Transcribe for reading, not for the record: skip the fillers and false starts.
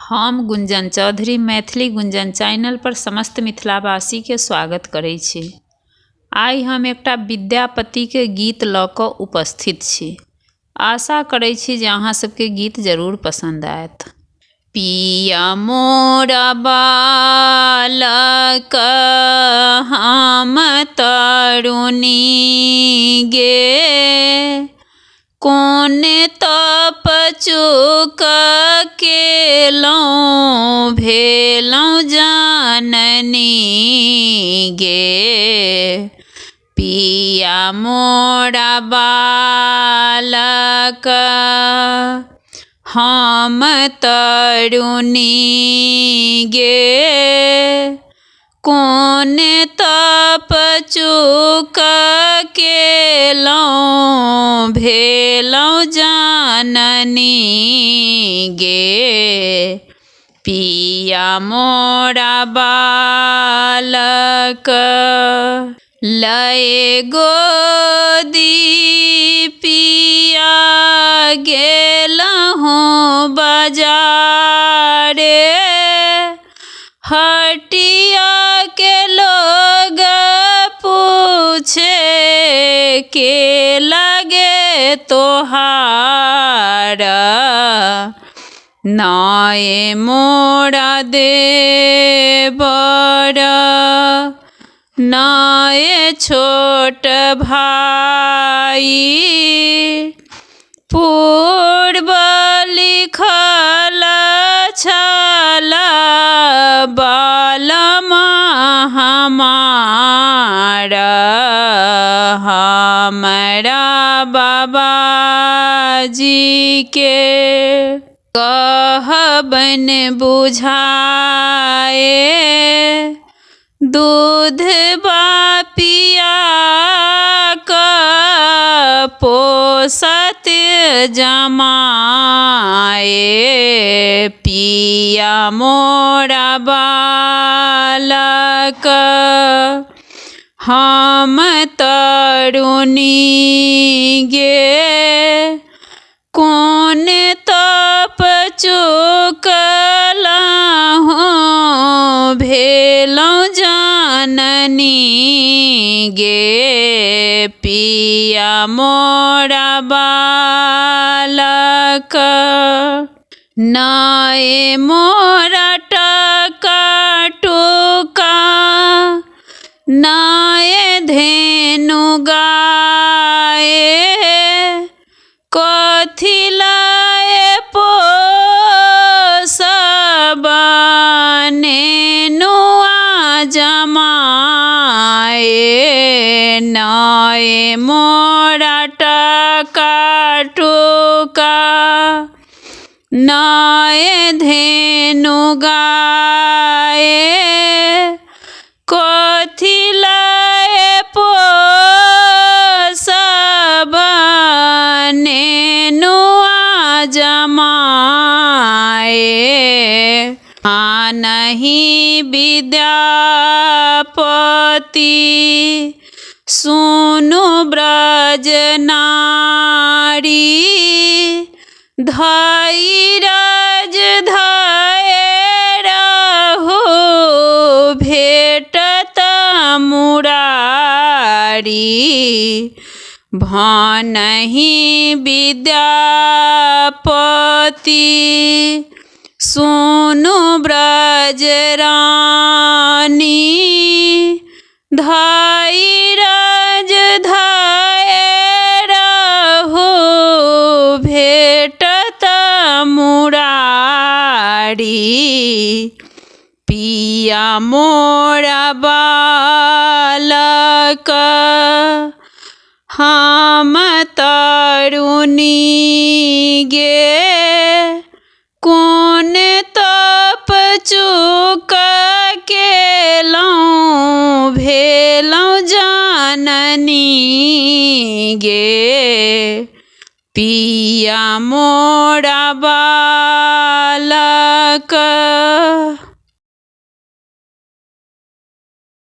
हम गुंजन चौधरी मैथिली गुंजन चैनल पर समस्त मिथिलावासी के स्वागत करै छी। आइ हम एकटा विद्यापति के गीत लऽ कऽ उपस्थित छी। आशा करै छी जे अहाँ सबके गीत जरूर पसंद आयत। पिया मोरा बालक हम तरुणी गे, कोन तप चूक केलहुँ भेलहुँ जाननी गे। पिया मोरा बालक हम तरुणी गे, कोन तप चूक केलहुँ भेलहुँ जाननी गे। पिया मोरा बालक लए गोदी पिया गेलहुँ बजारे, हटिया के लोग पूछे के लगे तोहार, नाए मोरा देवर नाए छोट भाई, पूर्व लिखल छल बालमा हमार, हमरा बाबाजी के कहबन बुझाए, दूध पिया क पोसत जमाए। पिया मोरा बालक हम तरुणी गे, कोन तप चूकलहुँ भेलहुँ जाननी गे। पिया मोरा बालक नाए मोरा टका टुका, नाए धेनु गाए, कथी लाए पोसब नेनुआ जमाए। नाए मोरा टका टुका, नाए धेनु गाए, कथी लाए पोसब नेनुआ जमाए। नहीं विद्यापति सुनु ब्रज नारी, धैर्य धैर्य रहु भेटत मुरारी, भानहि विद्यापति सुनु ब्रज रानी, धैर्य धैर्य रहु भेटत मुरारी। पिया मोरा बालक हम तरुणी गे, कोन तप चूक केलहुँ भेलहुँ जाननी गे। पिया मोरा बालक